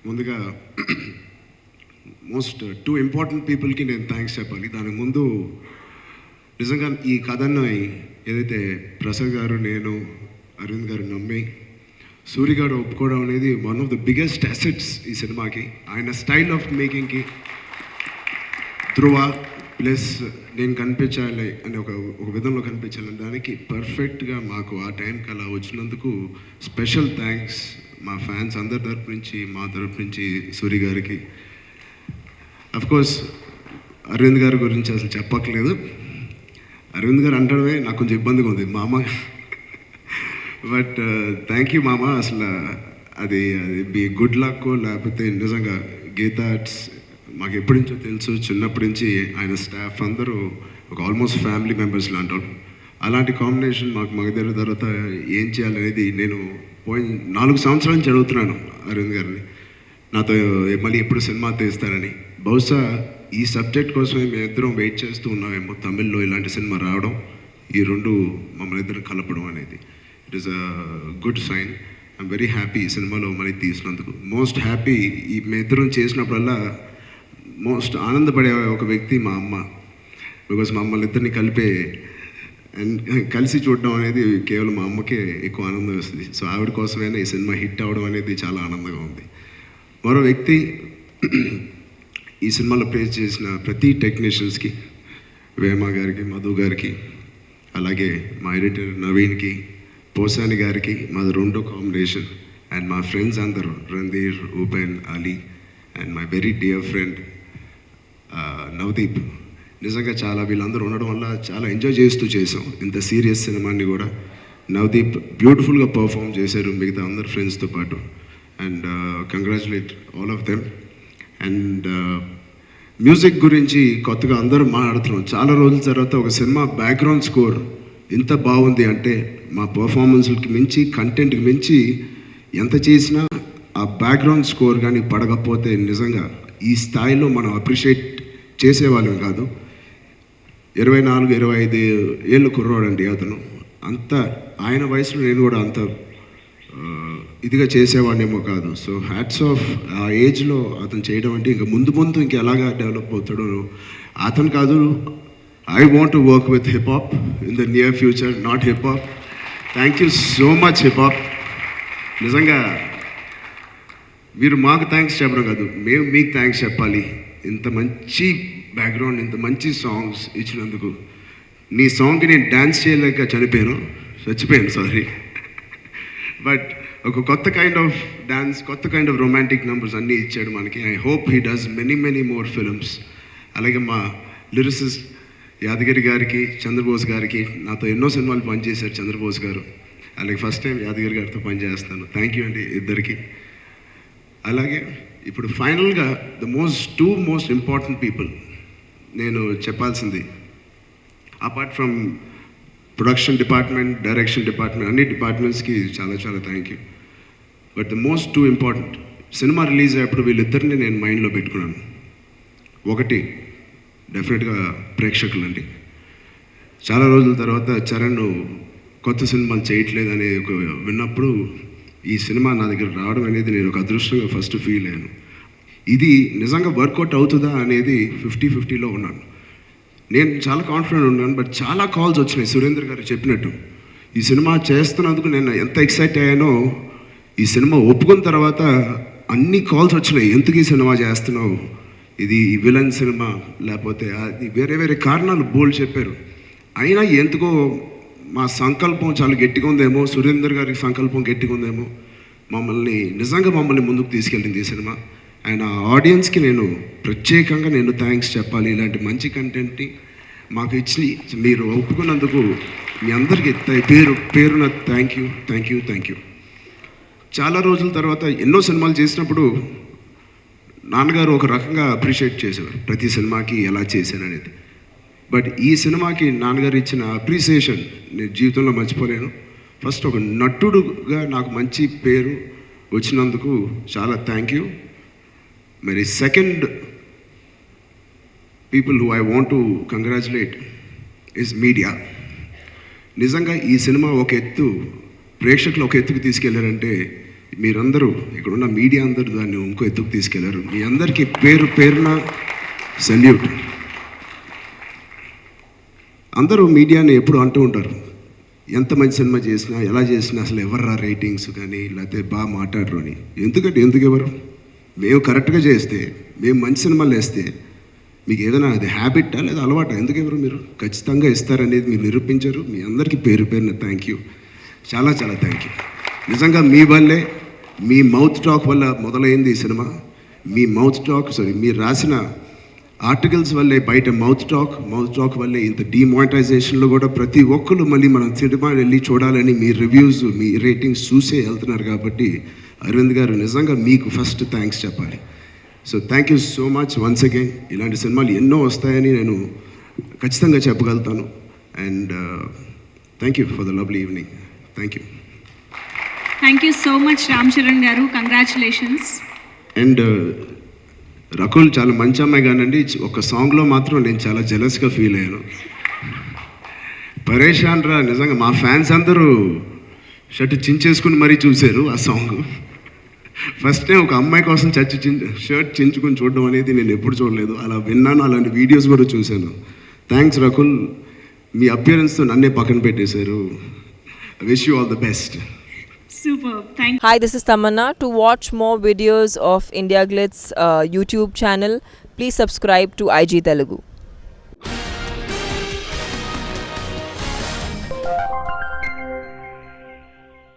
ముందుగా most too important పీపుల్కి నేను థ్యాంక్స్ చెప్పాలి. దానికి ముందు నిజంగా ఈ కథను ఏదైతే ప్రసాద్ గారు, నేను, అరవింద్ గారు నమ్మి సూరి గారు ఒప్పుకోవడం అనేది one of the biggest assets ఈ సినిమాకి. ఆయన స్టైల్ ఆఫ్ మేకింగ్కి ధ్రువ ప్లస్ నేను కనిపించాలి అని ఒక విధంలో కనిపించాలని దానికి పర్ఫెక్ట్గా మాకు ఆ టైంకి అలా వచ్చినందుకు స్పెషల్ థ్యాంక్స్ మా ఫ్యాన్స్ అందరి తరపు నుంచి, మా తరపు నుంచి సూరి గారికి. అఫ్కోర్స్ అరవింద్ గారి గురించి అసలు చెప్పక్కర్లేదు. అరవింద్ గారు అంటడమే నాకు కొంచెం ఇబ్బందిగా ఉంది మామ, బట్ థ్యాంక్ యూ మామ. అసలు అది బి గుడ్ లక్ లేకపోతే నిజంగా గీతా ఆర్ట్స్ మాకు ఎప్పటి నుంచో తెలుసు, చిన్నప్పటి నుంచి ఆయన స్టాఫ్ అందరూ ఒక ఆల్మోస్ట్ ఫ్యామిలీ మెంబర్స్ లాంటి. అలాంటి కాంబినేషన్ మాకు మగధీర తర్వాత ఏం చేయాలనేది నేను పోయిన 4 సంవత్సరాల నుంచి అడుగుతున్నాను అరవింద్ గారిని, నాతో మళ్ళీ ఎప్పుడు సినిమా తీస్తారని. బహుశా ఈ సబ్జెక్ట్ కోసమే మేము ఇద్దరం వెయిట్ చేస్తూ ఉన్నామేమో, తమిళ్లో ఇలాంటి సినిమా రావడం, ఈ రెండు మమ్మల్ని ఇద్దరు కలపడం అనేది it is a good sign. I'm very happy ఈ సినిమాలో మళ్ళీ తీసినందుకు. మోస్ట్ హ్యాపీ ఈ మేము ఇద్దరం చేసినప్పుడల్లా మోస్ట్ ఆనందపడే ఒక వ్యక్తి మా అమ్మ. బికాజ్ మమ్మల్ని ఇద్దరిని కలిపే అండ్ కలిసి చూడడం అనేది కేవలం మా అమ్మకే ఎక్కువ ఆనందం వస్తుంది. సో ఆవిడ కోసమైనా ఈ సినిమా హిట్ అవ్వడం అనేది చాలా ఆనందంగా ఉంది. మరో వ్యక్తి, ఈ సినిమాలో ప్లే చేసిన ప్రతి టెక్నీషియన్స్కి, వేమ గారికి, మధు గారికి, అలాగే మా ఎడిటర్ నవీన్కి, పోసాని గారికి, మాది రెండో కాంబినేషన్, అండ్ మా ఫ్రెండ్స్ అందరూ Randhir, Upen, Ali, and my very dear friend Navdeep. నిజంగా చాలా వీళ్ళందరూ ఉండడం వల్ల చాలా ఎంజాయ్ చేస్తూ చేసాం ఇంత సీరియస్ సినిమాని కూడా. నవదీప్ బ్యూటిఫుల్గా పర్ఫామ్ చేశారు మిగతా అందరు ఫ్రెండ్స్తో పాటు. And congratulate all of them. And music గురించి కొత్తగా అందరూ మాట్లాడుతున్నాం. చాలా రోజుల తర్వాత ఒక సినిమా బ్యాక్గ్రౌండ్ స్కోర్ ఇంత బాగుంది అంటే, మా పర్ఫార్మెన్స్కి మించి, కంటెంట్కి మించి ఎంత చేసినా ఆ బ్యాక్గ్రౌండ్ స్కోర్ కానీ పడకపోతే నిజంగా ఈ స్థాయిలో మనం అప్రిషియేట్ చేసేవాళ్ళం కాదు. 24-25 ఏళ్ళు కుర్రాడండి అతను. అంత ఆయన వయసులో నేను కూడా అంత ఇదిగా చేసేవాడినేమో కాదు. So hats off. ఆ ఏజ్లో అతను చేయడం అంటే ఇంకా ముందు ముందు ఇంక ఎలాగా డెవలప్ అవుతాడో అతను కాదు. I want to work with hip hop in the near future, not hip hop. Thank you so much hip hop. నిజంగా మీరు మాకు థ్యాంక్స్ చెప్పడం కాదు, మేము మీకు థ్యాంక్స్ చెప్పాలి. ఇంత మంచి బ్యాక్గ్రౌండ్, ఇంత మంచి సాంగ్స్ ఇచ్చినందుకు. నీ సాంగ్కి నేను డ్యాన్స్ చేయలేక చచ్చిపోయాను సారీ. బట్ ఒక కొత్త కైండ్ ఆఫ్ డ్యాన్స్, కొత్త కైండ్ ఆఫ్ రొమాంటిక్ నెంబర్స్ అన్నీ ఇచ్చాడు మనకి. I hope he does many more films. అలాగే మా లిరిసిస్ట్ యాదగిరి గారికి, చంద్రబోస్ గారికి, నాతో ఎన్నో సినిమాలు పనిచేశారు చంద్రబోస్ గారు. అలాగే ఫస్ట్ టైం యాదగిరి గారితో పనిచేస్తాను. థ్యాంక్ యూ అండి ఇద్దరికి. అలాగే ఇప్పుడు ఫైనల్గా టూ మోస్ట్ ఇంపార్టెంట్ పీపుల్ నేను చెప్పాల్సింది, apart from production department, direction department, అన్ని డిపార్ట్మెంట్స్కి చాలా thank you. But the most too important, cinema release అయ్యేప్పుడు వీళ్ళిద్దరిని నేను మైండ్లో పెట్టుకున్నాను. ఒకటి డెఫినెట్గా ప్రేక్షకులండి. చాలా రోజుల తర్వాత చరణ్ కొత్త సినిమాలు చేయట్లేదని విన్నప్పుడు ఈ సినిమా నా దగ్గర రావడం అనేది నేను ఒక అదృష్టంగా ఫస్ట్ ఫీల్ అయ్యాను. ఇది నిజంగా వర్కౌట్ అవుతుందా అనేది 50-50లో ఉన్నాను. నేను చాలా కాన్ఫిడెంట్ ఉన్నాను. బట్ చాలా కాల్స్ వచ్చినాయి. సురేందర్ గారు చెప్పినట్టు ఈ సినిమా చేస్తున్నందుకు నేను ఎంత ఎక్సైట్ అయ్యానో, ఈ సినిమా ఒప్పుకున్న తర్వాత అన్ని కాల్స్ వచ్చినాయి. ఎందుకు ఈ సినిమా చేస్తున్నావు, ఇది విలన్ సినిమా, లేకపోతే అది వేరే కారణాలు బోల్డ్ చెప్పారు. అయినా ఎందుకో మా సంకల్పం చాలా గట్టిగా ఉందేమో, సురేందర్ గారి సంకల్పం గట్టిగా ఉందేమో, నిజంగా మమ్మల్ని ముందుకు తీసుకెళ్ళింది ఈ సినిమా. అండ్ ఆ ఆడియన్స్కి నేను ప్రత్యేకంగా థ్యాంక్స్ చెప్పాలి. ఇలాంటి మంచి కంటెంట్ని మాకు ఇచ్చి మీరు ఒప్పుకున్నందుకు మీ అందరికీ పేరున థ్యాంక్ యూ. చాలా రోజుల తర్వాత ఎన్నో సినిమాలు చేసినప్పుడు నాన్నగారు ఒక రకంగా అప్రిషియేట్ చేసేవారు ప్రతి సినిమాకి ఎలా చేశాననేది. బట్ ఈ సినిమాకి నాన్నగారు ఇచ్చిన అప్రిసియేషన్ నేను జీవితంలో మర్చిపోలేను. ఫస్ట్ ఒక నటుడుగా నాకు మంచి పేరు వచ్చినందుకు చాలా థ్యాంక్ యూ. మరి second people who I want to congratulate is media. నిజంగా ఈ సినిమా ఒక ఎత్తు ప్రేక్షకులు ఒక ఎత్తుకు తీసుకెళ్లారంటే మీరందరూ ఇక్కడున్న మీడియా అందరూ దాన్ని ఇంకో ఎత్తుకు తీసుకెళ్లారు. మీ అందరికీ పేరు పేరున సెల్యూట్. అందరూ మీడియాని ఎప్పుడు అంటూ ఉంటారు, ఎంత మంచి సినిమా చేసినా ఎలా చేసినా అసలు ఎవర్రా రేటింగ్స్ కానీ లేకపోతే బాగా మాట్లాడరు అని. ఎందుకు ఎవరు? మేము కరెక్ట్గా చేస్తే, మేము మంచి సినిమాలు వేస్తే మీకు ఏదైనా అది హ్యాబిటా లేదా అలవాటా? ఎవరు మీరు ఖచ్చితంగా ఇస్తారనేది మీరు నిరూపించారు. మీ అందరికీ పేరు పేరున థ్యాంక్ యూ, చాలా చాలా థ్యాంక్ యూ. నిజంగా మీ వల్లే, మీ మౌత్ టాక్ వల్ల మొదలైంది ఈ సినిమా. మీ మౌత్ టాక్ మీరు రాసిన ఆర్టికల్స్ వల్లే బయట మౌత్ టాక్ వల్లే ఇంత డిమానిటైజేషన్లో కూడా ప్రతి ఒక్కరు మళ్ళీ మనం సినిమా వెళ్ళి చూడాలని మీ రివ్యూస్, మీ రేటింగ్స్ చూసే వెళ్తున్నారు. కాబట్టి అరవింద్ గారు నిజంగా మీకు ఫస్ట్ థ్యాంక్స్ చెప్పాలి. So thank you so much once again. ఇలాంటి సినిమాలు ఎన్నో వస్తాయని నేను ఖచ్చితంగా చెప్పగలుగుతాను. And thank you for the lovely evening. Thank you. Thank you so much Ram Charan garu, congratulations. And Rakul చాలా మంచి అమ్మాయి కానండి, ఒక సాంగ్లో మాత్రం నేను చాలా జెలస్గా ఫీల్ అయ్యాను. పరేషాన్ రా, నిజంగా మా ఫ్యాన్స్ అందరూ షర్ట్ చించేసుకుని మరీ చూశారు ఆ సాంగ్. ఫస్ట్ టైం ఒక అమ్మాయి కోసం షర్ట్ చించుకొని చూడడం అనేది నేను ఎప్పుడు చూడలేదు. అలా విన్నాను, అలాంటి వీడియోస్ కూడా చూశాను. థ్యాంక్స్ రకుల్, మీ అపియరెన్స్తో నన్నే పక్కన పెట్టేశారు. Wish you all the best. Superb. Thank you. Hi, this is Tamanna. To watch more videos of India Glitz YouTube channel, please subscribe to IG Telugu.